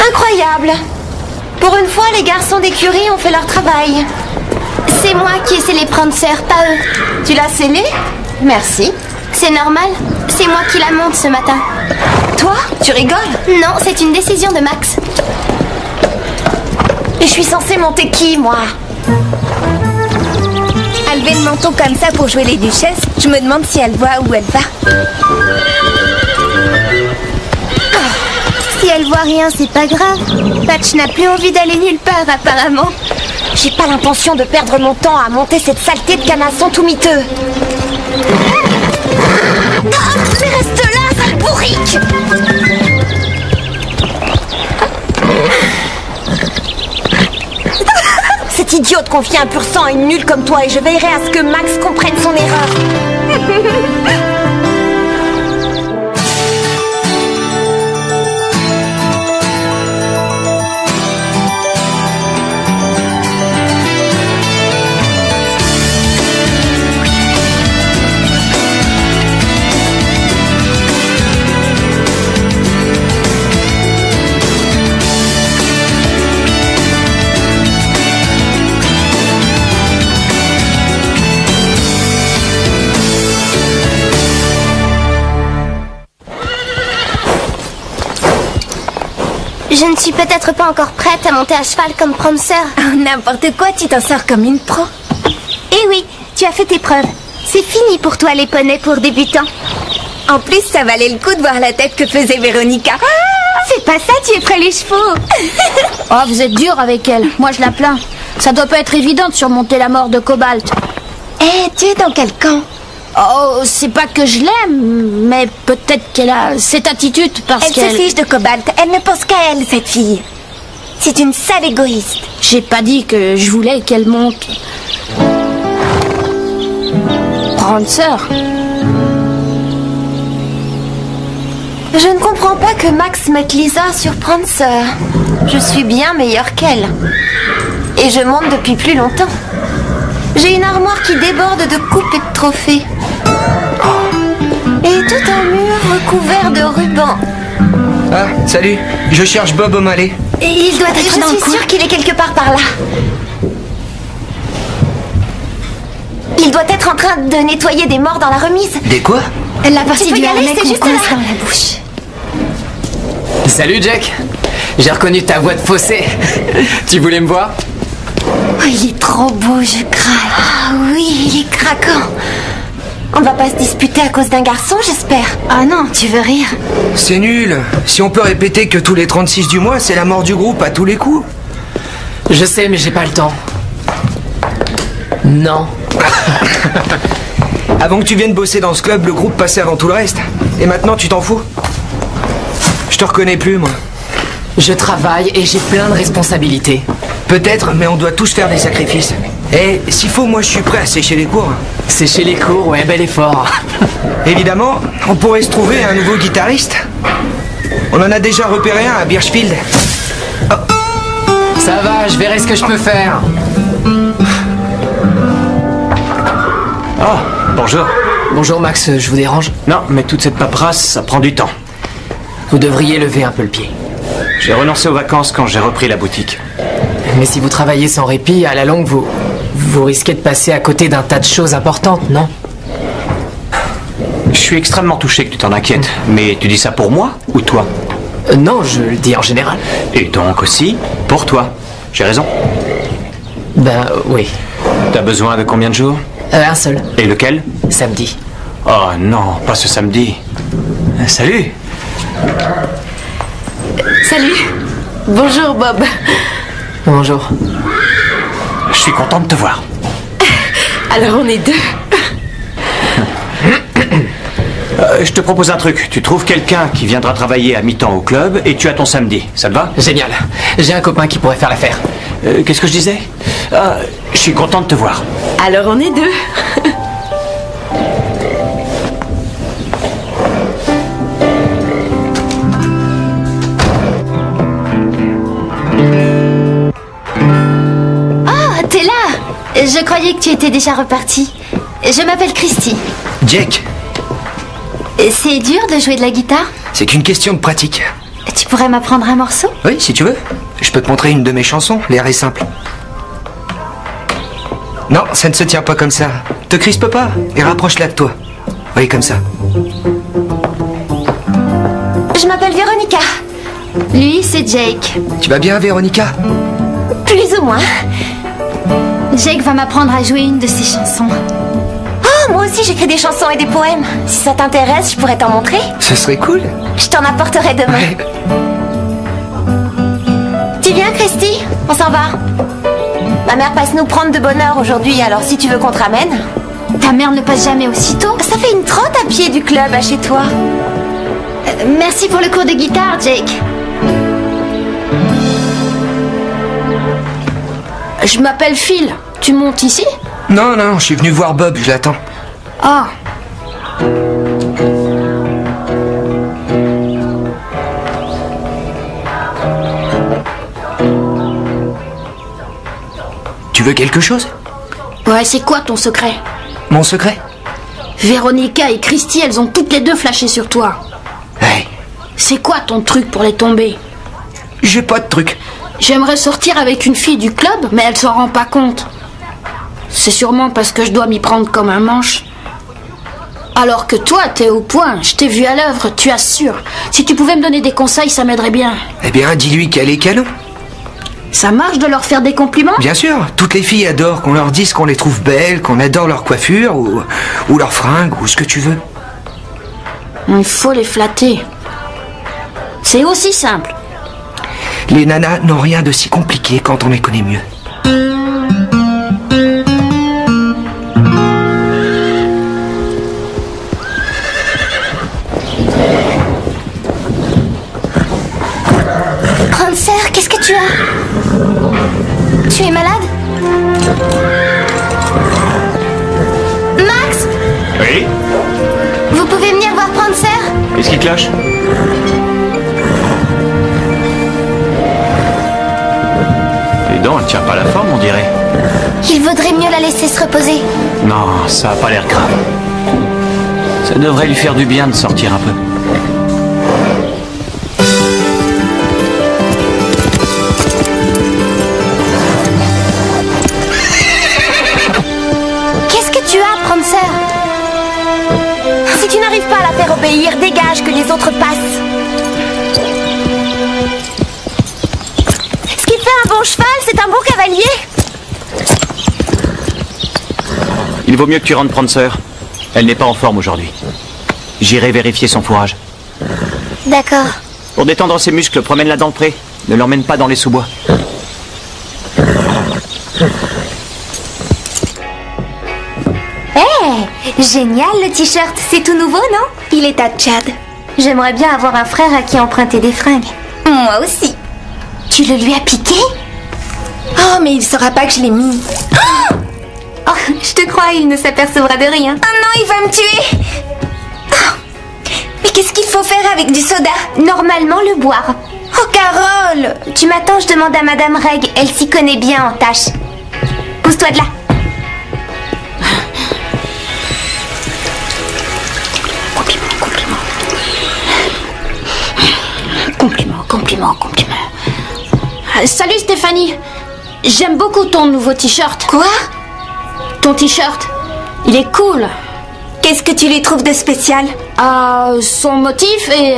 Incroyable. Pour une fois, les garçons d'écurie ont fait leur travail. C'est moi qui ai scellé Prancer, pas eux. Tu l'as scellé? Merci. C'est normal, c'est moi qui la monte ce matin. Toi? Tu rigoles? Non, c'est une décision de Max. Et je suis censée monter qui, moi? Elle lever le menton comme ça pour jouer les duchesses, je me demande si elle voit où elle va. Si elle voit rien, c'est pas grave. Patch n'a plus envie d'aller nulle part, apparemment. J'ai pas l'intention de perdre mon temps à monter cette saleté de canasson tout miteux. Mais reste là, sale bourrique! Cette idiote confie un pur sang à une nulle comme toi et je veillerai à ce que Max comprenne son erreur. Je ne suis peut-être pas encore prête à monter à cheval comme Prancer. Oh, n'importe quoi, tu t'en sors comme une pro. Eh oui, tu as fait tes preuves. C'est fini pour toi les poneys pour débutants. En plus, ça valait le coup de voir la tête que faisait Véronica. C'est pas ça, tu effraies les chevaux. Oh, vous êtes dur avec elle. Moi, je la plains. Ça doit pas être évident de surmonter la mort de Cobalt. Eh, tu es dans quel camp? Oh, c'est pas que je l'aime, mais peut-être qu'elle a cette attitude parce Elle qu'elle... se fiche de Cobalt. Elle ne pense qu'à elle, cette fille. C'est une sale égoïste. J'ai pas dit que je voulais qu'elle monte. Prancer. Je ne comprends pas que Max mette Lisa sur Prancer. Je suis bien meilleure qu'elle. Et je monte depuis plus longtemps. J'ai une armoire qui déborde de coupes et de trophées. Et tout un mur recouvert de rubans. Ah, salut. Je cherche Bob O'Malley. Et il doit être dans le coin. Je suis sûre qu'il est quelque part par là. Il doit être en train de nettoyer des morts dans la remise. Des quoi? La partie du harnais qu'on juste coince là. dans la bouche. Salut Jack. J'ai reconnu ta voix de fossé. Tu voulais me voir? Oh, il est trop beau, je craque. Ah oui, il est craquant. On ne va pas se disputer à cause d'un garçon, j'espère. Ah non, tu veux rire? C'est nul. Si on peut répéter que tous les 36 du mois, c'est la mort du groupe à tous les coups. Je sais, mais j'ai pas le temps. Non. Avant que tu viennes bosser dans ce club, le groupe passait avant tout le reste. Et maintenant, tu t'en fous? Je te reconnais plus, moi. Je travaille et j'ai plein de responsabilités. Peut-être, mais on doit tous faire des sacrifices. Et s'il faut, moi je suis prêt à sécher les cours. Sécher les cours, ouais, bel effort. Évidemment, on pourrait se trouver un nouveau guitariste. On en a déjà repéré un à Birchfield. Oh. Ça va, je verrai ce que je peux faire. Oh, bonjour. Bonjour Max, je vous dérange? Non, mais toute cette paperasse, ça prend du temps. Vous devriez lever un peu le pied. J'ai renoncé aux vacances quand j'ai repris la boutique. Mais si vous travaillez sans répit, à la longue, vous risquez de passer à côté d'un tas de choses importantes, non? Je suis extrêmement touché que tu t'en inquiètes. Mais tu dis ça pour moi ou toi? Non, je le dis en général. Et donc aussi pour toi. J'ai raison? Ben oui. T'as besoin de combien de jours? Un seul. Et lequel? Samedi. Oh non, pas ce samedi. Salut. Salut. Bonjour, Bob. Bonjour. Je suis content de te voir. Alors on est deux. Je te propose un truc. Tu trouves quelqu'un qui viendra travailler à mi-temps au club et tu as ton samedi. Ça te va? Génial. J'ai un copain qui pourrait faire l'affaire. Qu'est-ce que je disais? Je suis content de te voir. Alors on est deux. Oh, t'es là. Je croyais que tu étais déjà reparti. Je m'appelle Christy. Jack, C'est dur de jouer de la guitare? c'est qu'une question de pratique. Tu Tu pourrais m'apprendre un morceau? Oui, si tu veux. Je peux te montrer une de mes chansons, l'air est simple. Non, ça ne se tient pas comme ça. Te crispe pas et rapproche-la de toi. Oui, comme ça. Je m'appelle Véronica. Lui, c'est Jake. Tu vas bien, Véronica? Plus ou moins. Jake va m'apprendre à jouer une de ses chansons. Oh, moi aussi j'écris des chansons et des poèmes. Si ça t'intéresse, je pourrais t'en montrer. Ce serait cool. Je t'en apporterai demain. Ouais. Tu viens, Christy? On s'en va. Ma mère passe nous prendre de bonne heure aujourd'hui, alors si tu veux qu'on te ramène. Ta mère ne passe jamais aussitôt. Ça fait une trotte à pied du club à chez toi. Merci pour le cours de guitare, Jake. Je m'appelle Phil. Tu montes ici? Non, non, je suis venu voir Bob, je l'attends. Ah. Tu veux quelque chose? Ouais, c'est quoi ton secret? Mon secret? Véronica et Christy, elles ont toutes les deux flashé sur toi. Hey, C'est quoi ton truc pour les tomber? j'ai pas de truc. J'aimerais sortir avec une fille du club, mais elle s'en rend pas compte. C'est sûrement parce que je dois m'y prendre comme un manche. Alors que toi, t'es au point. Je t'ai vu à l'œuvre, tu assures. Si tu pouvais me donner des conseils, ça m'aiderait bien. Eh bien, dis-lui qu'elle est canon. Ça marche de leur faire des compliments? Bien sûr, toutes les filles adorent qu'on leur dise qu'on les trouve belles, qu'on adore leur coiffure, ou leurs fringues, ou ce que tu veux. Il faut les flatter. C'est aussi simple. Les nanas n'ont rien de si compliqué quand on les connaît mieux. Prancer, qu'est-ce que tu as? Tu es malade? Max? Oui? Vous pouvez venir voir Prancer? Qu'est-ce qui cloche? Les dents, elle tient pas la forme, on dirait. Il vaudrait mieux la laisser se reposer. Non, ça a pas l'air grave. Ça devrait lui faire du bien de sortir un peu. Qu'est-ce que tu as, Prancer? Si tu n'arrives pas à la faire obéir, dégage que les autres passent. Ce qui fait un bon cheval, c'est un bon cavalier. Il vaut mieux que tu rentres Prancer. Elle n'est pas en forme aujourd'hui. J'irai vérifier son fourrage. D'accord. Pour détendre ses muscles, promène-la dans le pré. Ne l'emmène pas dans les sous-bois. Génial le t-shirt, c'est tout nouveau, non? Il est à Tchad. J'aimerais bien avoir un frère à qui emprunter des fringues. Moi aussi. Tu le lui as piqué? Oh, mais il saura pas que je l'ai mis. Oh, je te crois, il ne s'apercevra de rien. Oh non, il va me tuer. Oh. Mais qu'est-ce qu'il faut faire avec du soda? Normalement, le boire. Oh, Carole! Tu m'attends, je demande à Madame Reg, elle s'y connaît bien en tâches. Pousse-toi de là. Compliment. Salut Stéphanie. J'aime beaucoup ton nouveau t-shirt. Quoi? Ton t-shirt. Il est cool. Qu'est-ce que tu lui trouves de spécial? Son motif et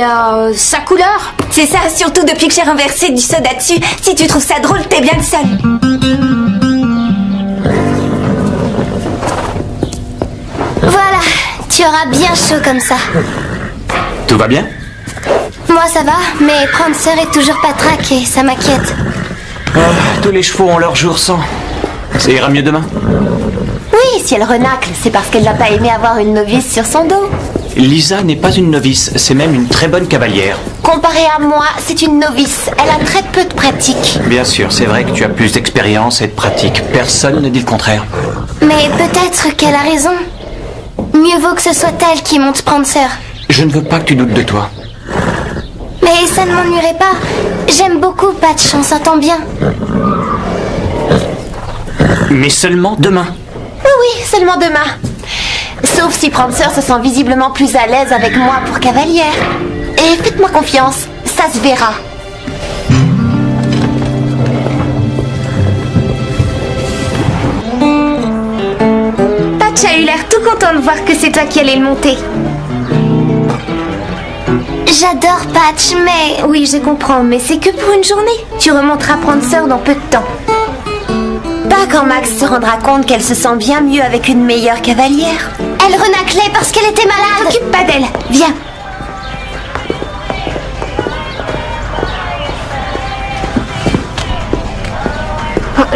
sa couleur. C'est ça, surtout depuis que j'ai renversé du soda dessus. Si tu trouves ça drôle, t'es bien le seul. Voilà, tu auras bien chaud comme ça. Tout va bien? Moi ça va, mais Prancer est toujours patraque et ça m'inquiète. Tous les chevaux ont leur jour sans. Ça ira mieux demain? Oui, si elle renacle, c'est parce qu'elle n'a pas aimé avoir une novice sur son dos. Lisa n'est pas une novice, c'est même une très bonne cavalière. Comparée à moi, c'est une novice. Elle a très peu de pratique. Bien sûr, c'est vrai que tu as plus d'expérience et de pratique. Personne ne dit le contraire. Mais peut-être qu'elle a raison. Mieux vaut que ce soit elle qui monte Prancer. Je ne veux pas que tu doutes de toi. Mais ça ne m'ennuierait pas. J'aime beaucoup Patch, on s'entend bien. Mais seulement demain. Oui, seulement demain. Sauf si Prancer se sent visiblement plus à l'aise avec moi pour cavalière. Et faites-moi confiance, ça se verra. Patch a eu l'air tout content de voir que c'est toi qui allais le monter. J'adore Patch, mais... Oui, je comprends, mais c'est que pour une journée. Tu remonteras Prancer dans peu de temps. Pas quand Max se rendra compte qu'elle se sent bien mieux avec une meilleure cavalière. Elle renaclait parce qu'elle était malade. T'occupe pas d'elle, viens.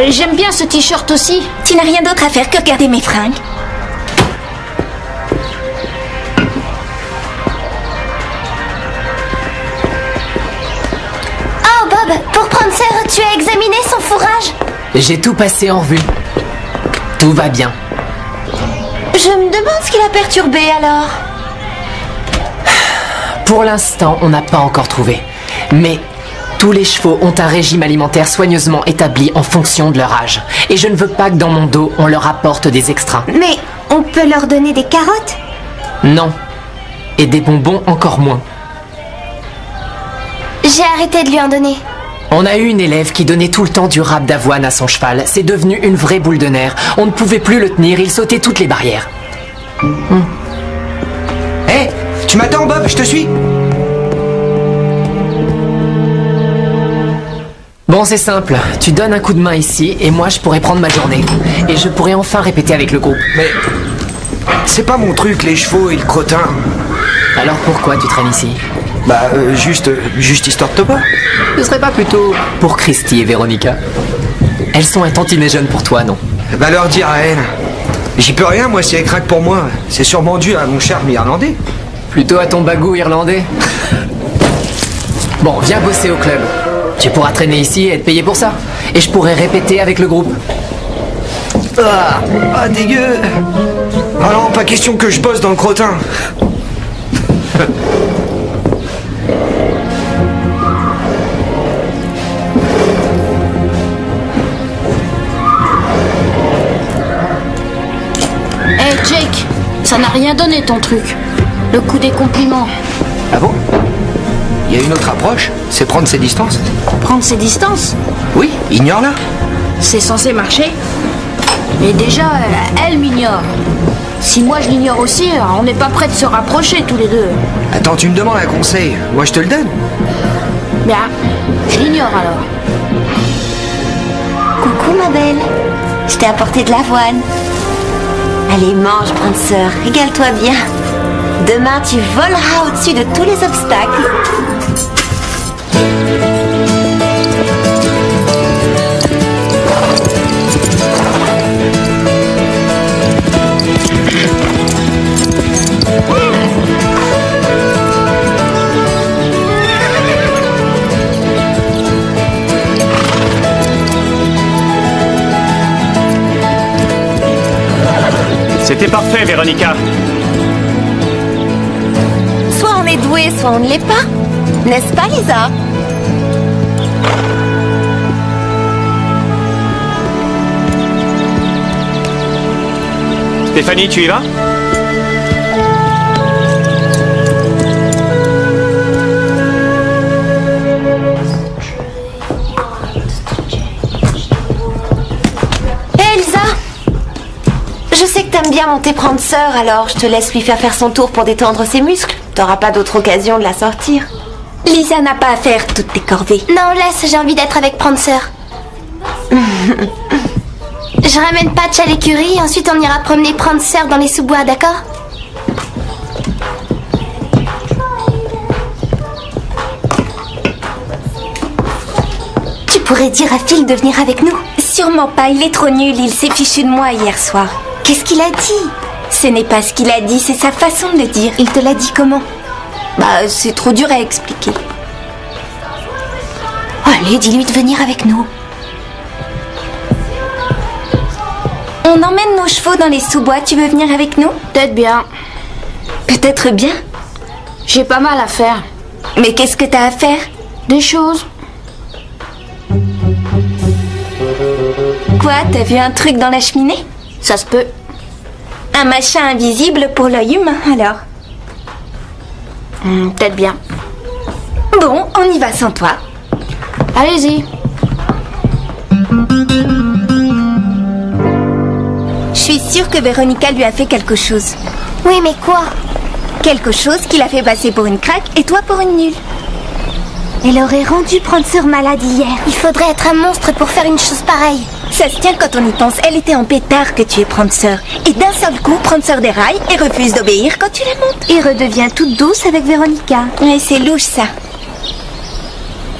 J'aime bien ce t-shirt aussi. Tu n'as rien d'autre à faire que regarder mes fringues. Oh Bob, pour Prancer, tu as examiné son fourrage? J'ai tout passé en revue. Tout va bien. Je me demande ce qui l'a perturbé alors. Pour l'instant, on n'a pas encore trouvé. Mais tous les chevaux ont un régime alimentaire soigneusement établi en fonction de leur âge. Et je ne veux pas que dans mon dos, on leur apporte des extras. Mais on peut leur donner des carottes? Non. Et des bonbons encore moins. J'ai arrêté de lui en donner. On a eu une élève qui donnait tout le temps du râpe d'avoine à son cheval. C'est devenu une vraie boule de nerfs. On ne pouvait plus le tenir, il sautait toutes les barrières. Hé, tu m'attends, Bob, je te suis. Bon, c'est simple. Tu donnes un coup de main ici, et moi, je pourrais prendre ma journée. Et je pourrais enfin répéter avec le groupe. Mais c'est pas mon truc, les chevaux et le crottin. Alors pourquoi tu traînes ici? Bah, juste histoire de te voir. Ce serait pas plutôt pour Christy et Véronica? Elles sont un tantinet jeunes pour toi, non? Bah, leur dire à elle. J'y peux rien, moi, si elle craque pour moi. C'est sûrement dû à mon charme irlandais. Plutôt à ton bagou irlandais. Bon, viens bosser au club. Tu pourras traîner ici et être payé pour ça. Et je pourrais répéter avec le groupe. Ah, dégueu. Ah non, pas question que je bosse dans le crottin. Hey Jake, ça n'a rien donné ton truc. Le coup des compliments. Ah bon? Il y a une autre approche, c'est prendre ses distances. Prendre ses distances? Oui, ignore-la. C'est censé marcher. Mais déjà, elle m'ignore. Si moi je l'ignore aussi, on n'est pas prêts de se rapprocher tous les deux. Attends, tu me demandes un conseil, moi je te le donne. Bien, je l'ignore alors. Coucou ma belle. Je t'ai apporté de l'avoine. Allez, mange, Prancer, régale-toi bien. Demain, tu voleras au-dessus de tous les obstacles. C'était parfait, Véronica. Soit on est doué, soit on ne l'est pas. N'est-ce pas, Lisa? Stéphanie, tu y vas? Hé, Lisa! Je sais que t'aimes bien monter Prancer, alors je te laisse lui faire son tour pour détendre ses muscles. T'auras pas d'autre occasion de la sortir. Lisa n'a pas à faire toutes tes corvées. Non, laisse, j'ai envie d'être avec Prancer. Je ramène Patch à l'écurie et ensuite on ira promener Prancer dans les sous-bois, d'accord? Tu pourrais dire à Phil de venir avec nous. Sûrement pas, il est trop nul, il s'est fichu de moi hier soir. Qu'est-ce qu'il a dit? Ce n'est pas ce qu'il a dit, c'est sa façon de le dire. Il te l'a dit comment? Bah, c'est trop dur à expliquer. Allez, dis-lui de venir avec nous. On emmène nos chevaux dans les sous-bois, tu veux venir avec nous? Peut-être bien. Peut-être bien. J'ai pas mal à faire. Mais qu'est-ce que t'as à faire? Des choses. Quoi, t'as vu un truc dans la cheminée? Ça se peut. Un machin invisible pour l'œil humain, alors? Peut-être bien. Bon, Bon, on y va sans toi. Allez-y. Je suis sûre que Véronica lui a fait quelque chose. Oui, mais quoi? Quelque chose qui l'a fait passer pour une craque et toi pour une nulle. Elle aurait rendu Prancer malade hier. Il faudrait être un monstre pour faire une chose pareille. Ça se tient quand on y pense. Elle était en pétard que tu es Prancer. Et d'un seul coup, Prancer déraille et refuse d'obéir quand tu la montes. Et redevient toute douce avec Véronica. Ouais, c'est louche ça.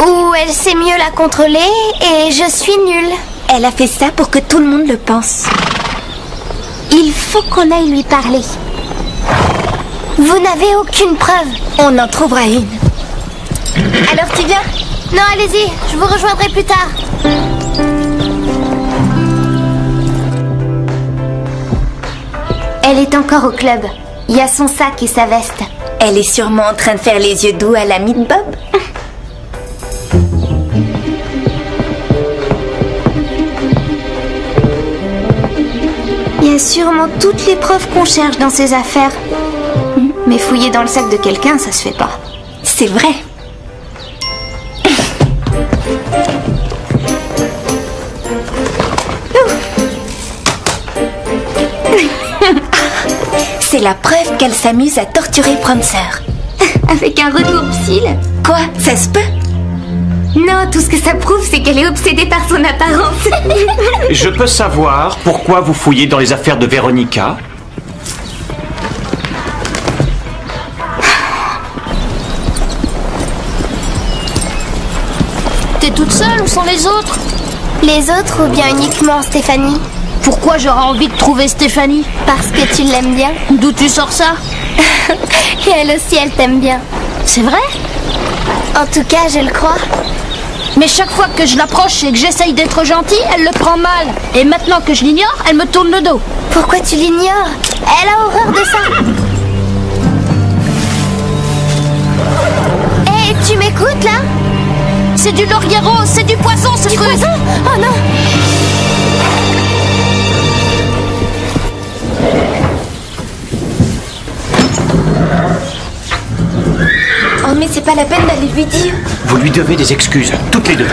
Ou elle sait mieux la contrôler et je suis nulle. Elle a fait ça pour que tout le monde le pense. Il faut qu'on aille lui parler. Vous n'avez aucune preuve. On en trouvera une. Alors tu viens? Non, allez-y, je vous rejoindrai plus tard. Elle est encore au club. Il y a son sac et sa veste. Elle est sûrement en train de faire les yeux doux à l'ami de Bob. Il y a sûrement toutes les preuves qu'on cherche dans ses affaires. Mais fouiller dans le sac de quelqu'un, ça se fait pas. C'est vrai. C'est la preuve qu'elle s'amuse à torturer Prancer. Avec un retourne-cils. Quoi? Ça se peut? Non, tout ce que ça prouve, c'est qu'elle est obsédée par son apparence. Je peux savoir pourquoi vous fouillez dans les affaires de Véronica? T'es toute seule, où sont les autres? Les autres ou bien uniquement Stéphanie? Pourquoi j'aurais envie de trouver Stéphanie? Parce que tu l'aimes bien. D'où tu sors ça? Et elle aussi, elle t'aime bien. C'est vrai? En tout cas, je le crois. Mais chaque fois que je l'approche et que j'essaye d'être gentille, elle le prend mal. Et maintenant que je l'ignore, elle me tourne le dos. Pourquoi tu l'ignores? Elle a horreur de ça. Hé, tu m'écoutes là? C'est du laurier rose, c'est du poison ce truc. Poison? Oh non! Oh mais c'est pas la peine d'aller lui dire. Vous lui devez des excuses, toutes les deux.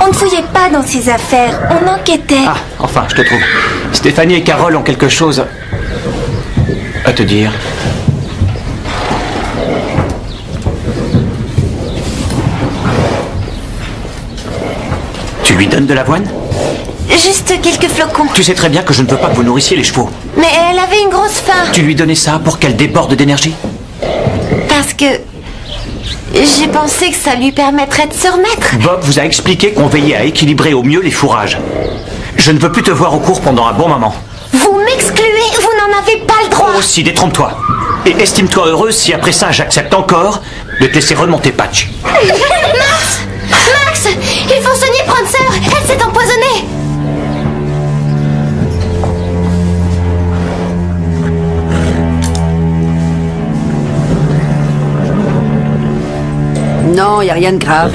On ne fouillait pas dans ses affaires, on enquêtait. Ah, enfin, je te trouve. Stéphanie et Carole ont quelque chose à te dire. Tu lui donnes de l'avoine? Juste quelques flocons. Tu sais très bien que je ne veux pas que vous nourrissiez les chevaux. Mais elle avait une grosse faim. Tu lui donnais ça pour qu'elle déborde d'énergie? Parce que j'ai pensé que ça lui permettrait de se remettre. Bob vous a expliqué qu'on veillait à équilibrer au mieux les fourrages. Je ne veux plus te voir au cours pendant un bon moment. Vous m'excluez, vous n'en avez pas le droit. Aussi, détrompe-toi. Et estime-toi heureuse si après ça j'accepte encore de te laisser remonter Patch. Max, il faut soigner Prancer. Elle s'est empoisonnée. Non, il n'y a rien de grave.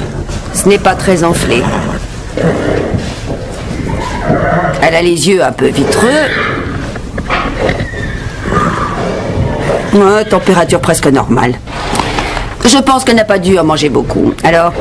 Ce n'est pas très enflé. Elle a les yeux un peu vitreux. Ouais, température presque normale. Je pense qu'elle n'a pas dû en manger beaucoup. Alors,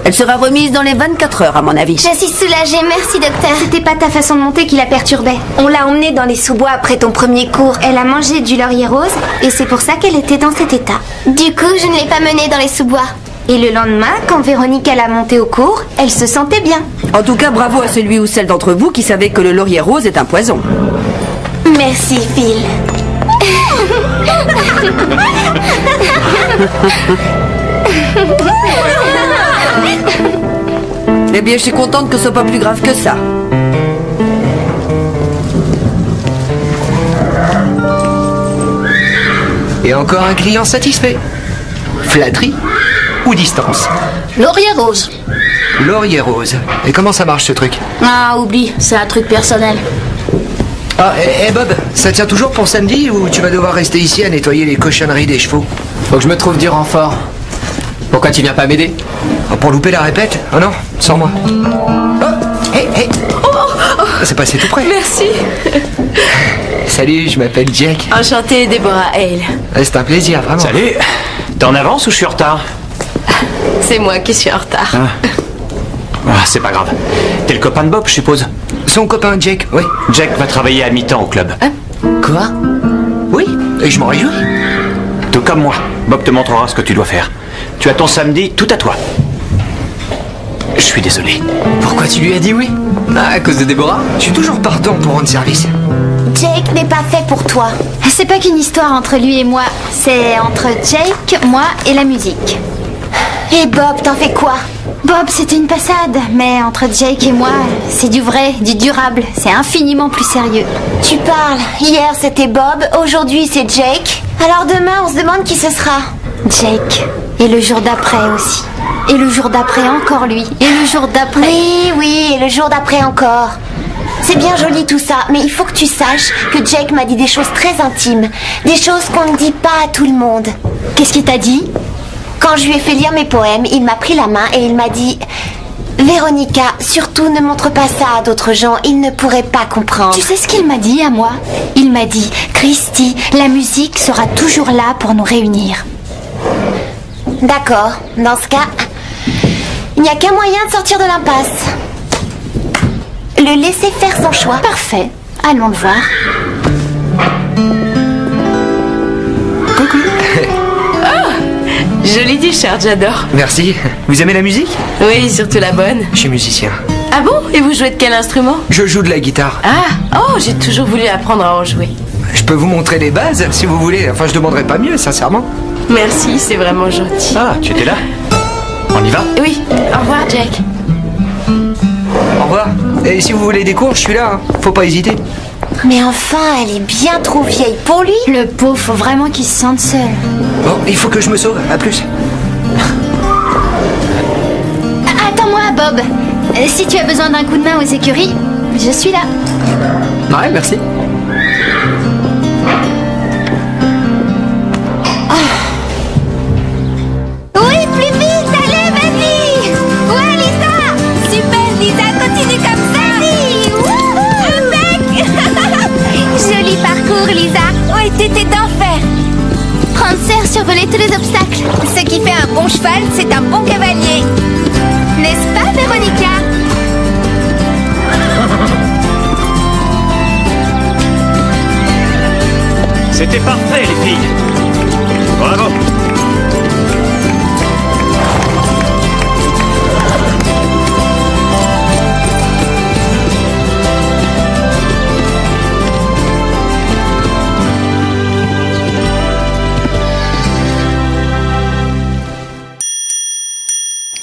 elle sera remise dans les 24 heures, à mon avis. Je suis soulagée, merci docteur. C'était pas ta façon de monter qui la perturbait. On l'a emmenée dans les sous-bois après ton premier cours. Elle a mangé du laurier rose et c'est pour ça qu'elle était dans cet état. Du coup, je ne l'ai pas menée dans les sous-bois. Et le lendemain, quand Véronique l'a montée au cours, elle se sentait bien. En tout cas, bravo à celui ou celle d'entre vous qui savait que le laurier rose est un poison. Merci Phil. Eh bien, je suis contente que ce soit pas plus grave que ça. Et encore un client satisfait. Flatterie ou distance? Laurier rose. Laurier rose. Et comment ça marche ce truc? Ah, oublie, c'est un truc personnel. Ah, et Bob, ça tient toujours pour samedi ou tu vas devoir rester ici à nettoyer les cochonneries des chevaux? Faut que je me trouve du renfort. Pourquoi tu viens pas m'aider? Oh, pour louper la répète? Oh non, sans moi. Oh, hé, hé. C'est passé tout près. Merci. Salut, je m'appelle Jack. Enchantée, Deborah Hale. C'est un plaisir, vraiment. Salut. T'es en avance ou je suis en retard? C'est moi qui suis en retard. C'est pas grave. T'es le copain de Bob, je suppose? Son copain Jake, oui. Jake va travailler à mi-temps au club. Quoi? Oui, et je m'en réjouis. Tout comme moi. Bob te montrera ce que tu dois faire. Tu as ton samedi tout à toi. Je suis désolé. Pourquoi tu lui as dit oui? À cause de Déborah? Je suis toujours partant pour rendre service. Jake n'est pas fait pour toi. C'est pas qu'une histoire entre lui et moi, c'est entre Jake, moi et la musique. Et Bob, t'en fais quoi? Bob, c'était une passade, mais entre Jake et moi, c'est du vrai, du durable, c'est infiniment plus sérieux. Tu parles. Hier c'était Bob, aujourd'hui c'est Jake. Alors demain on se demande qui ce sera. Jake. Et le jour d'après aussi. Et le jour d'après encore lui. Et le jour d'après... Oui, et le jour d'après encore. C'est bien joli tout ça, mais il faut que tu saches que Jake m'a dit des choses très intimes. Des choses qu'on ne dit pas à tout le monde. Qu'est-ce qu'il t'a dit? Quand je lui ai fait lire mes poèmes, il m'a pris la main et il m'a dit... Véronica, surtout ne montre pas ça à d'autres gens, ils ne pourraient pas comprendre. Tu sais ce qu'il m'a dit à moi? Il m'a dit, Christy, la musique sera toujours là pour nous réunir. D'accord, dans ce cas, il n'y a qu'un moyen de sortir de l'impasse. Le laisser faire son choix. Parfait, allons le voir. Coucou. Jolie t-shirt, j'adore. Merci. Vous aimez la musique? Oui, surtout la bonne. Je suis musicien. Ah bon? Et vous jouez de quel instrument? Je joue de la guitare. Ah, oh, j'ai toujours voulu apprendre à en jouer. Je peux vous montrer les bases si vous voulez. Enfin, je demanderai pas mieux, sincèrement. Merci, c'est vraiment gentil. Ah, tu étais là? On y va? Oui, au revoir, Jack. Au revoir. Et si vous voulez des cours, je suis là. Hein. Faut pas hésiter. Mais enfin, elle est bien trop vieille pour lui. Le pauvre, faut vraiment qu'il se sente seul. Bon, il faut que je me sauve. À plus. Attends-moi, Bob. Si tu as besoin d'un coup de main aux écuries, je suis là. Ouais, merci. Oui, plus vite, allez, vas-y. Ouais, Lisa. Super, Lisa, continue comme ça. Joli parcours, Lisa. Oui, t'étais d'enfer. Prancer survolait tous les obstacles. Ce qui fait un bon cheval, c'est un bon cavalier. N'est-ce pas, Véronica? C'était parfait, les filles. Bravo.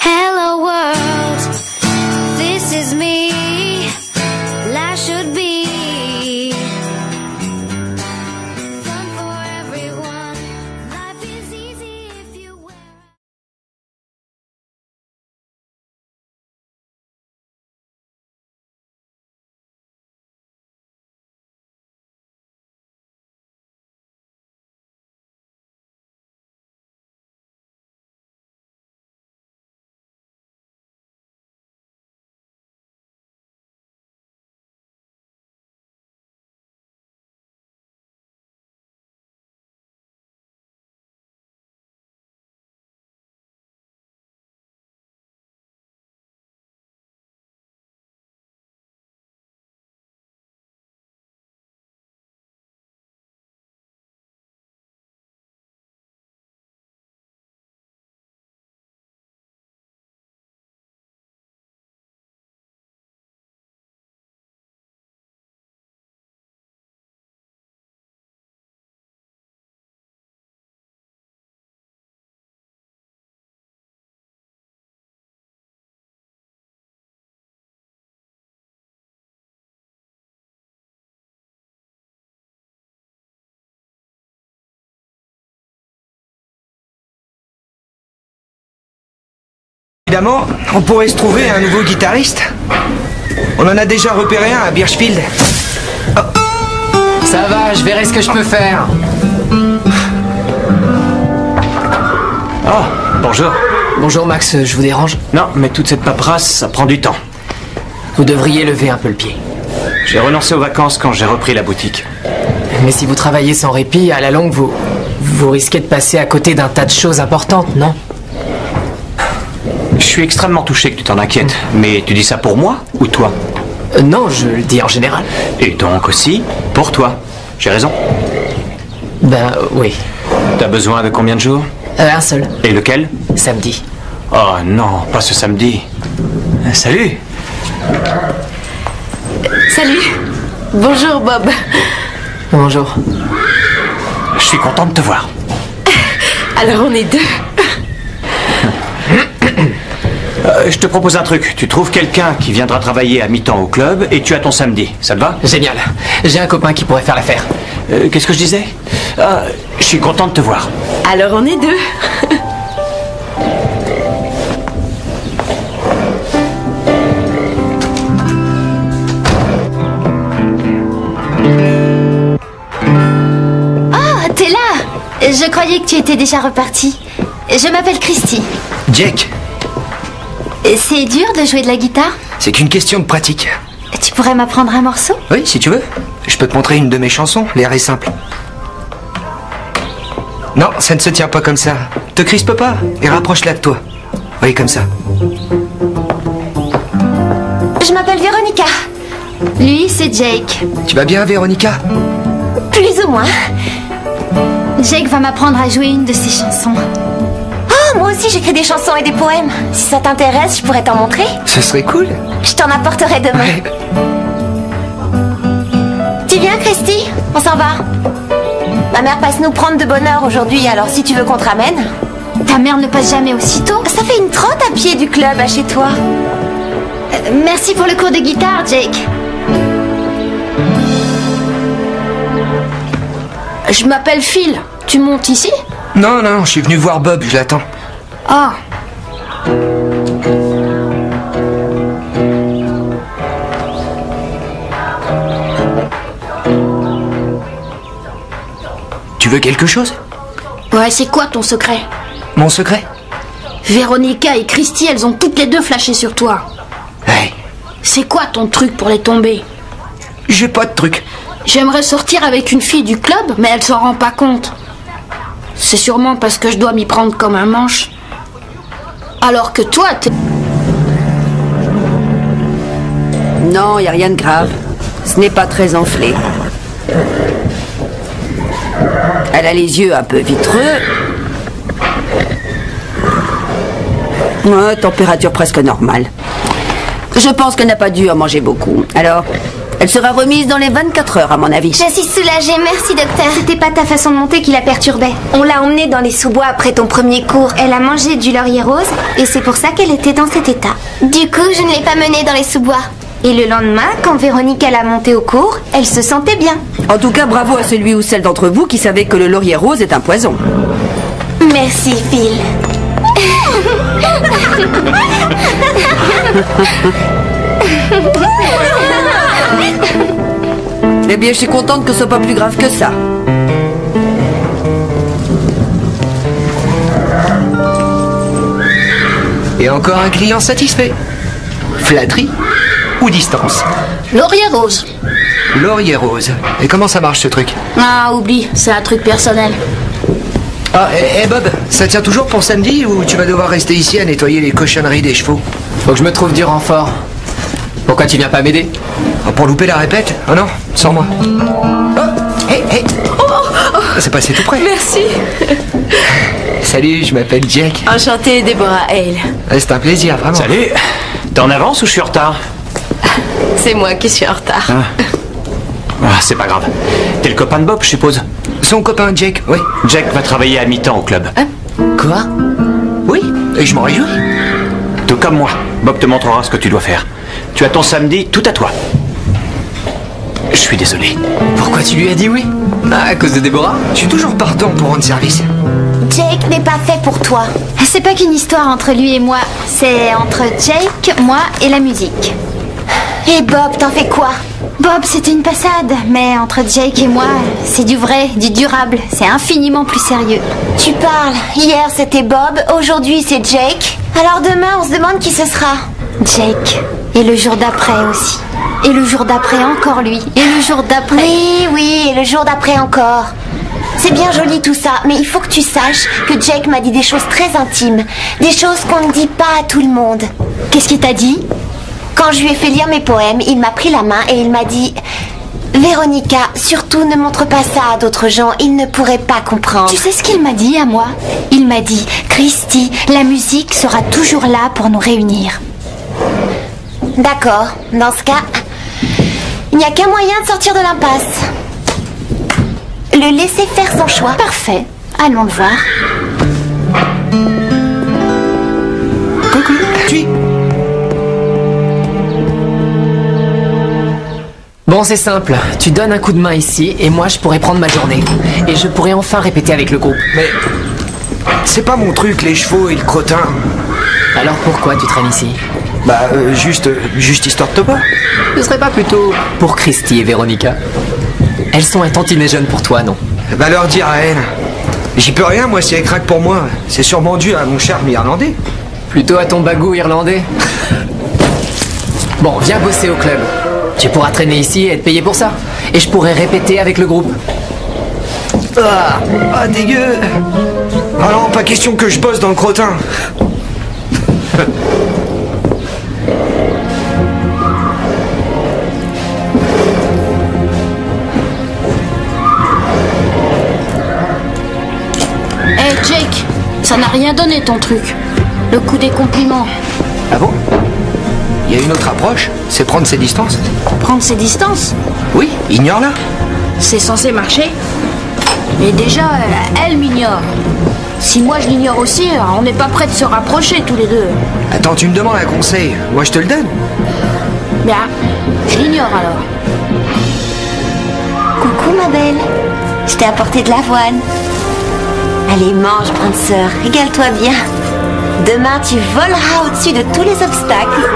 Hello world, this is me. Life should be fun for everyone. Life is easy if you wear. Évidemment, on pourrait se trouver un nouveau guitariste. On en a déjà repéré un à Birchfield. Oh. Ça va, je verrai ce que je peux faire. Oh, bonjour. Bonjour Max, je vous dérange? Non, mais toute cette paperasse, ça prend du temps. Vous devriez lever un peu le pied. J'ai renoncé aux vacances quand j'ai repris la boutique. Mais si vous travaillez sans répit, à la longue, vous risquez de passer à côté d'un tas de choses importantes, non? Je suis extrêmement touché que tu t'en inquiètes. Mais tu dis ça pour moi ou toi? Non, je le dis en général. Et donc aussi pour toi. J'ai raison? Ben oui. T'as besoin de combien de jours? Un seul. Et lequel? Samedi. Oh non, pas ce samedi. Salut. Salut. Bonjour, Bob. Bonjour. Je suis content de te voir. Alors, on est deux. Je te propose un truc. Tu trouves quelqu'un qui viendra travailler à mi-temps au club et tu as ton samedi. Ça te va? Génial. J'ai un copain qui pourrait faire l'affaire. Qu'est-ce que je disais? Je suis content de te voir. Alors, on est deux. Oh, t'es là! Je croyais que tu étais déjà reparti. Je m'appelle Christy. Jake, C'est dur de jouer de la guitare? c'est qu'une question de pratique. Tu pourrais m'apprendre un morceau? Oui, si tu veux. Je peux te montrer une de mes chansons, l'air est simple. Non, ça ne se tient pas comme ça. Te crispe pas et rapproche-la de toi. Oui, comme ça. Je m'appelle Véronica. Lui, c'est Jake. Tu vas bien, Véronica? Plus ou moins. Jake va m'apprendre à jouer une de ses chansons. Oh, moi aussi j'écris des chansons et des poèmes. Si ça t'intéresse, je pourrais t'en montrer. Ce serait cool. Je t'en apporterai demain. Ouais. Tu viens, Christy? On s'en va. Ma mère passe nous prendre de bonne heure aujourd'hui, alors si tu veux qu'on te ramène. Ta mère ne passe jamais aussitôt. Ça fait une trotte à pied du club à chez toi. Merci pour le cours de guitare, Jake. Je m'appelle Phil. Tu montes ici? Non, non, je suis venu voir Bob, je l'attends. Ah. Tu veux quelque chose? Ouais, c'est quoi ton secret? Mon secret? Véronica et Christy, elles ont toutes les deux flashé sur toi. Hey, C'est quoi ton truc pour les tomber? j'ai pas de truc. J'aimerais sortir avec une fille du club, mais elle s'en rend pas compte. C'est sûrement parce que je dois m'y prendre comme un manche. Alors que toi, t'es... Non, y a rien de grave. Ce n'est pas très enflé. Elle a les yeux un peu vitreux. Ouais, température presque normale. Je pense qu'elle n'a pas dû en manger beaucoup. Alors, elle sera remise dans les 24 heures, à mon avis. Je suis soulagée, merci docteur. C'était pas ta façon de monter qui la perturbait. On l'a emmenée dans les sous-bois après ton premier cours. Elle a mangé du laurier rose et c'est pour ça qu'elle était dans cet état. Du coup, je ne l'ai pas menée dans les sous-bois. Et le lendemain, quand Véronique l'a montée au cours, elle se sentait bien. En tout cas, bravo à celui ou celle d'entre vous qui savait que le laurier rose est un poison. Merci, Phil. Eh bien, je suis contente que ce soit pas plus grave que ça. Et encore un client satisfait. Flatterie ou distance? Laurier rose. Laurier rose. Et comment ça marche ce truc? Ah, oublie, c'est un truc personnel. Ah, hé Bob, ça tient toujours pour samedi ou tu vas devoir rester ici à nettoyer les cochonneries des chevaux? Faut que je me trouve du renfort. Pourquoi tu viens pas m'aider? Ah, pour louper la répète? Oh non, sans moi. Oh, hé, hé. C'est passé tout près. Merci. Salut, je m'appelle Jake. Enchantée, Deborah Hale. C'est un plaisir, vraiment. Salut. T'es en avance ou je suis en retard? C'est moi qui suis en retard. Ah, c'est pas grave. T'es le copain de Bob, je suppose? Son copain Jake, oui. Jake va travailler à mi-temps au club. Quoi? Oui, et je m'en réjouis. Tout comme moi. Bob te montrera ce que tu dois faire. Tu as ton samedi tout à toi. Je suis désolé. Pourquoi tu lui as dit oui? Ah, à cause de Déborah? Je suis toujours partant pour rendre service. Jake n'est pas fait pour toi. C'est pas qu'une histoire entre lui et moi, c'est entre Jake, moi et la musique. Et Bob, t'en fais quoi? Bob, c'était une passade, mais entre Jake et moi, c'est du vrai, du durable, c'est infiniment plus sérieux. Tu parles. Hier c'était Bob, aujourd'hui c'est Jake. Alors demain on se demande qui ce sera. Jake. Et le jour d'après aussi. Et le jour d'après encore lui. Et le jour d'après... Oui, oui, et le jour d'après encore. C'est bien joli tout ça, mais il faut que tu saches que Jake m'a dit des choses très intimes. Des choses qu'on ne dit pas à tout le monde. Qu'est-ce qu'il t'a dit? Quand je lui ai fait lire mes poèmes, il m'a pris la main et il m'a dit... Véronica, surtout ne montre pas ça à d'autres gens, ils ne pourraient pas comprendre. Tu sais ce qu'il m'a dit à moi? Il m'a dit, Christy, la musique sera toujours là pour nous réunir. D'accord, dans ce cas, il n'y a qu'un moyen de sortir de l'impasse. Le laisser faire son choix. Parfait, allons le voir. Coucou, tu... Bon, c'est simple. Tu donnes un coup de main ici, et moi je pourrais prendre ma journée. Et je pourrais enfin répéter avec le groupe. Mais... c'est pas mon truc, les chevaux et le crottin. Alors pourquoi tu traînes ici? Bah, juste histoire de te voir. Ce serait pas plutôt pour Christy et Véronica? Elles sont un tantinet jeunes pour toi, non? Bah leur dire à elle. J'y peux rien, moi, si elle craque pour moi. C'est sûrement dû à mon charme irlandais. Plutôt à ton bagou irlandais. Bon, viens bosser au club. Tu pourras traîner ici et être payé pour ça. Et je pourrais répéter avec le groupe. Ah, dégueu. Ah non, pas question que je bosse dans le crottin. Hey Jake, ça n'a rien donné ton truc. Le coup des compliments. Ah bon? Il y a une autre approche, c'est prendre ses distances. Prendre ses distances? Oui, ignore-la. C'est censé marcher. Mais déjà, elle m'ignore. Si moi je l'ignore aussi, on n'est pas prêts de se rapprocher tous les deux. Attends, tu me demandes un conseil, moi je te le donne. Bien, je l'ignore alors. Coucou ma belle, je t'ai apporté de l'avoine. Allez, mange, grande sœur, régale-toi bien. Demain, tu voleras au-dessus de tous les obstacles.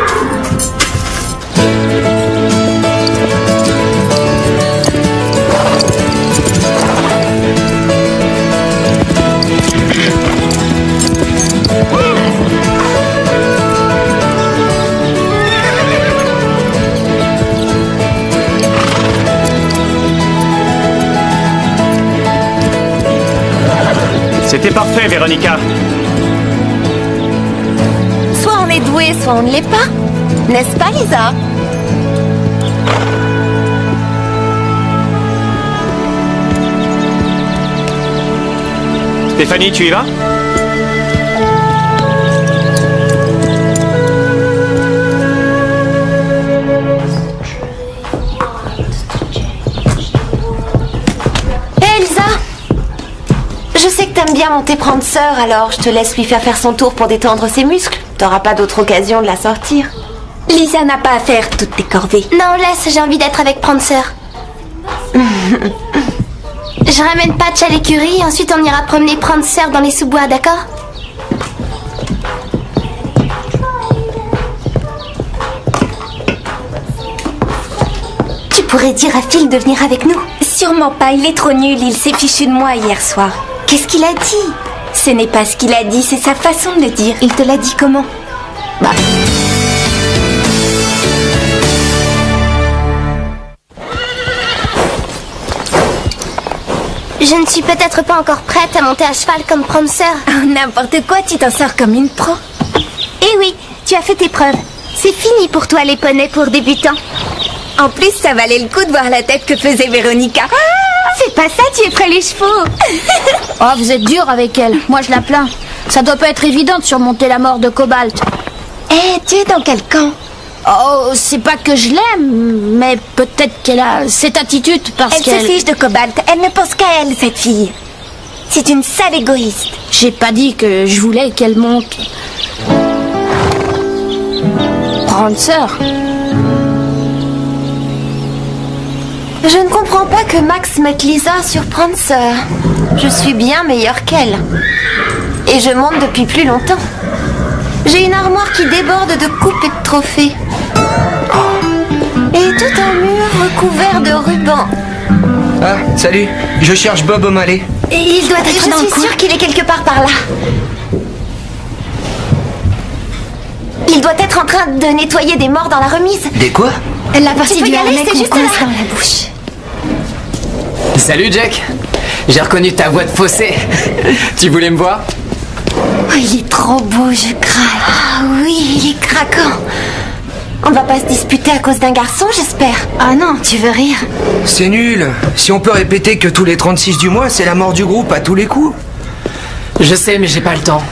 C'était parfait, Véronica. Soit on est doué, soit on ne l'est pas. N'est-ce pas, Lisa? Stéphanie, tu y vas? Hé, Lisa! Je sais que t'aimes bien monter prendre sœur, alors je te laisse lui faire son tour pour détendre ses muscles. T'auras pas d'autre occasion de la sortir. Lisa n'a pas à faire toutes tes corvées. Non, laisse, j'ai envie d'être avec Prancer. Je ramène Patch à l'écurie, ensuite on ira promener Prancer dans les sous-bois, d'accord? Tu pourrais dire à Phil de venir avec nous. Sûrement pas, il est trop nul, il s'est fichu de moi hier soir. Qu'est-ce qu'il a dit? Ce n'est pas ce qu'il a dit, c'est sa façon de le dire. Il te l'a dit comment? Bah... Je ne suis peut-être pas encore prête à monter à cheval comme Prancer. Oh, n'importe quoi, tu t'en sors comme une pro. Eh oui, tu as fait tes preuves. C'est fini pour toi les poneys pour débutants. En plus, ça valait le coup de voir la tête que faisait Véronica. C'est pas ça, tu effraies les chevaux. Oh, vous êtes dur avec elle. Moi, je la plains. Ça doit pas être évident de surmonter la mort de Cobalt. Eh, tu es dans quel camp? Oh, c'est pas que je l'aime, mais peut-être qu'elle a cette attitude parce Elle qu'elle... se fiche de Cobalt, elle ne pense qu'à elle, cette fille. C'est une sale égoïste. J'ai pas dit que je voulais qu'elle monte. Prancer. Je ne comprends pas que Max mette Lisa sur Prancer. Je suis bien meilleure qu'elle. Et je monte depuis plus longtemps. J'ai une armoire qui déborde de coupes et de trophées. Et tout un mur recouvert de rubans. Ah, salut, je cherche Bob O'Malley. Et il doit être dans le Je suis coin. sûre qu'il est quelque part par là. Il doit être en train de nettoyer des morts dans la remise. Des quoi? La partie Tu peux du y aller, harnais c'est qu'on juste coince là. dans la bouche. Salut Jack. J'ai reconnu ta voix de fossé. Tu voulais me voir? Oh, il est trop beau, je craque. Ah oui, il est craquant. On va pas se disputer à cause d'un garçon, j'espère. Ah non, tu veux rire? C'est nul. Si on peut répéter que tous les 36 du mois, c'est la mort du groupe à tous les coups. Je sais, mais j'ai pas le temps.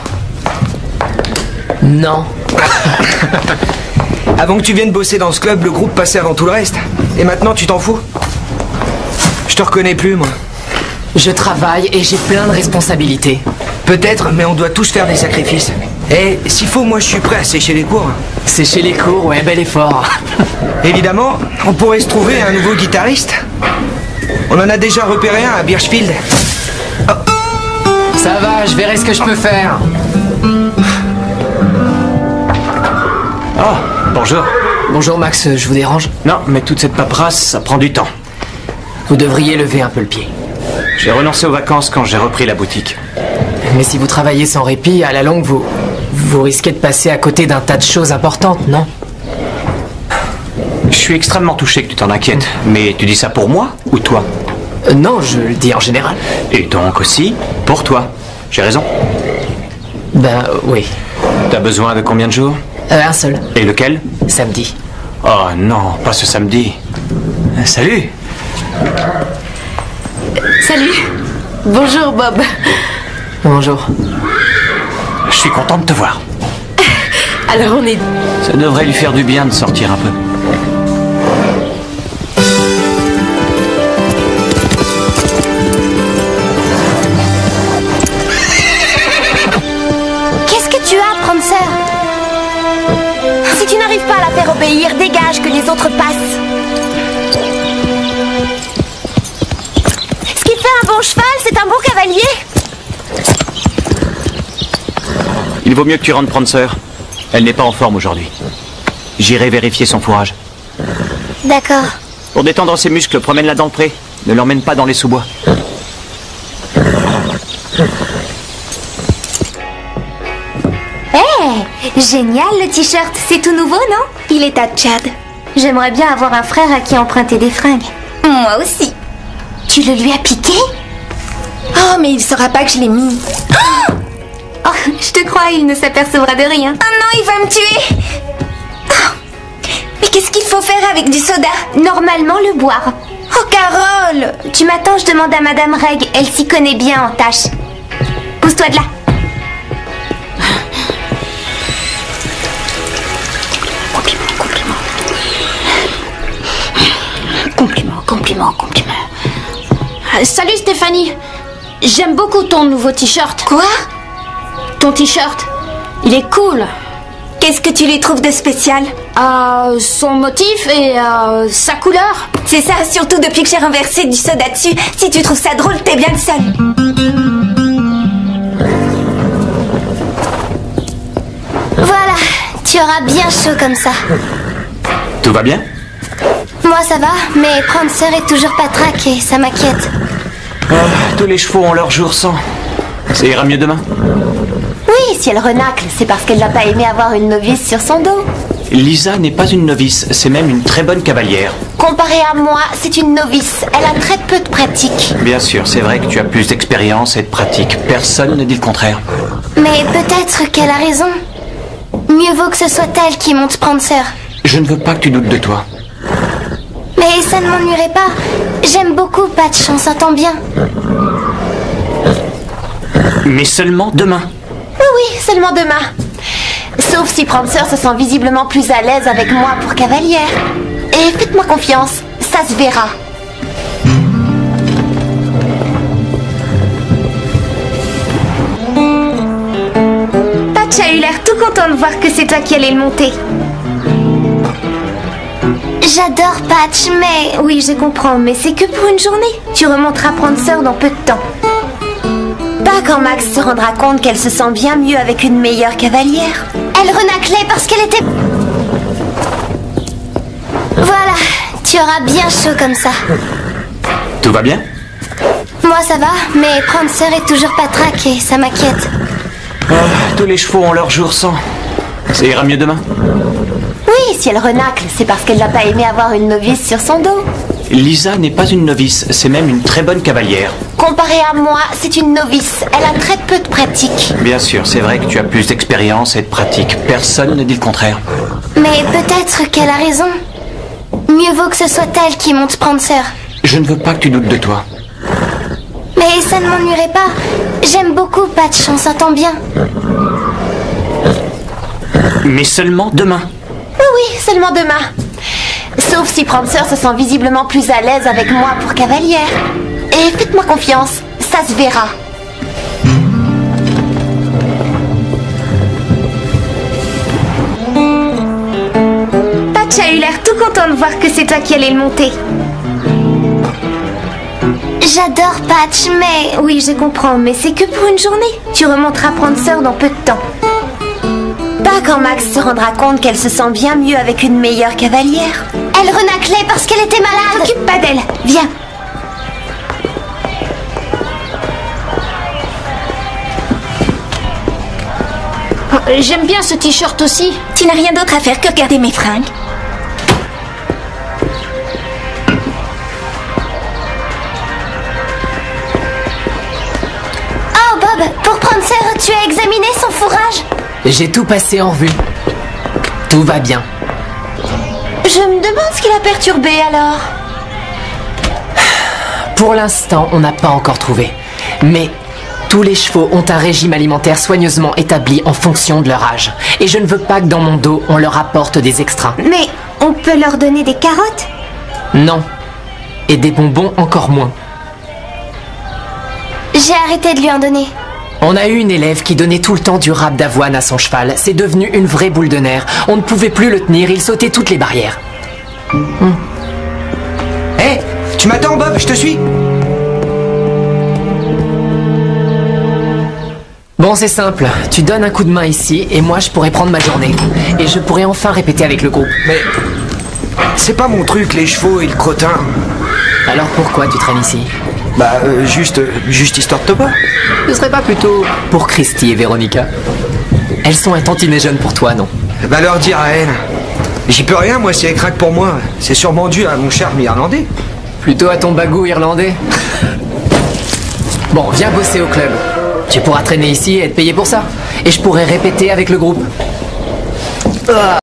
Non. Avant que tu viennes bosser dans ce club, le groupe passait avant tout le reste. Et maintenant, tu t'en fous? Je te reconnais plus, moi. Je travaille et j'ai plein de responsabilités. Peut-être, mais on doit tous faire des sacrifices. Et s'il faut, moi je suis prêt à sécher les cours. Sécher les cours, ouais, bel effort. Évidemment, on pourrait se trouver un nouveau guitariste. On en a déjà repéré un à Birchfield. Oh. Ça va, je verrai ce que je peux faire. Oh, bonjour. Bonjour Max, je vous dérange? Non, mais toute cette paperasse, ça prend du temps. Vous devriez lever un peu le pied. J'ai renoncé aux vacances quand j'ai repris la boutique. Mais si vous travaillez sans répit, à la longue, vous risquez de passer à côté d'un tas de choses importantes, non? Je suis extrêmement touché que tu t'en inquiètes. Mais tu dis ça pour moi ou toi? Non, je le dis en général. Et donc aussi pour toi. J'ai raison? Ben oui. T'as besoin de combien de jours? Un seul. Et lequel? Samedi. Oh non, pas ce samedi. Salut. Salut. Bonjour, Bob. Bonjour. Je suis content de te voir. Alors on est... Ça devrait lui faire du bien de sortir un peu. Qu'est-ce que tu as, Prancer? Si tu n'arrives pas à la faire obéir, dégage que les autres passent. Ce qui fait un bon cheval, c'est un bon cavalier. Il vaut mieux que tu rentres Prancer. Elle n'est pas en forme aujourd'hui. J'irai vérifier son fourrage. D'accord. Pour détendre ses muscles, promène-la dans le pré. Ne l'emmène pas dans les sous-bois. Génial le t-shirt, c'est tout nouveau, non? Il est à Tchad. J'aimerais bien avoir un frère à qui emprunter des fringues. Moi aussi. Tu le lui as piqué? Oh, mais il saura pas que je l'ai mis. Oh, je te crois, il ne s'apercevra de rien. Oh non, il va me tuer. Oh. Mais qu'est-ce qu'il faut faire avec du soda? Normalement, le boire. Oh, Carole! Tu m'attends, je demande à Madame Reg, elle s'y connaît bien en tâches. Pousse-toi de là. Compliment. Salut Stéphanie. J'aime beaucoup ton nouveau t-shirt. Quoi? Ton t-shirt. Il est cool. Qu'est-ce que tu lui trouves de spécial? Son motif et sa couleur. C'est ça, surtout depuis que j'ai renversé du soda dessus. Si tu trouves ça drôle, t'es bien le seul. Voilà, tu auras bien chaud comme ça. Tout va bien? Moi ça va, mais Prancer est toujours patraque et ça m'inquiète. Oh, tous les chevaux ont leur jour sans. Ça ira mieux demain? Oui, si elle renacle, c'est parce qu'elle n'a pas aimé avoir une novice sur son dos. Lisa n'est pas une novice, c'est même une très bonne cavalière. Bien sûr, c'est vrai que tu as plus d'expérience et de pratique. Personne ne dit le contraire. Mais peut-être qu'elle a raison. Mais Comparée à moi, c'est une novice. Elle a très peu de pratique. Bien sûr, c'est vrai que tu as plus d'expérience et de pratique. Personne ne dit le contraire. Mieux vaut que ce soit elle qui monte Prancer. Je ne veux pas que tu doutes de toi. Mais ça ne m'ennuierait pas. J'aime beaucoup Patch, on s'entend bien. Mais seulement demain. Oui, seulement demain. Sauf si Prancer se sent visiblement plus à l'aise avec moi pour cavalière. Et faites-moi confiance, ça se verra. Patch a eu l'air tout content de voir que c'est toi qui allais le monter. J'adore Patch, mais... Oui, je comprends, mais c'est que pour une journée. Tu remonteras Prancer dans peu de temps. Pas quand Max se rendra compte qu'elle se sent bien mieux avec une meilleure cavalière. Elle renaclait parce qu'elle était... Voilà, tu auras bien chaud comme ça. Tout va bien? Moi ça va, mais Prancer est toujours patraque et ça m'inquiète. Oh, tous les chevaux ont leur jour sans. Ça ira mieux demain? Oui, si elle renacle, c'est parce qu'elle n'a pas aimé avoir une novice sur son dos. Lisa n'est pas une novice, c'est même une très bonne cavalière. Comparée à moi, c'est une novice. Elle a très peu de pratique. Bien sûr, c'est vrai que tu as plus d'expérience et de pratique. Personne ne dit le contraire. Mais peut-être qu'elle a raison. Mieux vaut que ce soit elle qui monte Prancer. Je ne veux pas que tu doutes de toi. Mais ça ne m'ennuierait pas. J'aime beaucoup Patch, on s'entend bien. Mais seulement demain. Oui, seulement demain. Sauf si Prancer se sent visiblement plus à l'aise avec moi pour cavalière. Et faites-moi confiance, ça se verra. Patch a eu l'air tout content de voir que c'est toi qui allais le monter. J'adore Patch, mais... Oui, je comprends, mais c'est que pour une journée. Tu remonteras Prancer dans peu de temps. Pas quand Max se rendra compte qu'elle se sent bien mieux avec une meilleure cavalière. Elle renaclait parce qu'elle était malade. T'occupe pas d'elle, viens. J'aime bien ce t-shirt aussi. Tu n'as rien d'autre à faire que regarder mes fringues. Oh Bob, pour Prancer, tu as examiné son fourrage? J'ai tout passé en revue. Tout va bien. Je me demande ce qui l'a perturbé alors. Pour l'instant, on n'a pas encore trouvé. Mais tous les chevaux ont un régime alimentaire soigneusement établi en fonction de leur âge. Et je ne veux pas que dans mon dos, on leur apporte des extras. Mais on peut leur donner des carottes? Non. Et des bonbons encore moins. J'ai arrêté de lui en donner. On a eu une élève qui donnait tout le temps du râpe d'avoine à son cheval. C'est devenu une vraie boule de nerfs. On ne pouvait plus le tenir, il sautait toutes les barrières. Hé, tu m'attends, Bob, je te suis. Bon, c'est simple. Tu donnes un coup de main ici, et moi je pourrais prendre ma journée. Et je pourrais enfin répéter avec le groupe. Mais c'est pas mon truc, les chevaux et le crottin. Alors pourquoi tu traînes ici? Bah, juste histoire de te voir. Ce serait pas plutôt pour Christy et Véronica? Elles sont un tantinet jeunes pour toi, non? Bah, leur dire à elle. J'y peux rien, moi, si elle craque pour moi. C'est sûrement dû à mon charme irlandais. Plutôt à ton bagou irlandais. Bon, viens bosser au club. Tu pourras traîner ici et être payé pour ça. Et je pourrai répéter avec le groupe.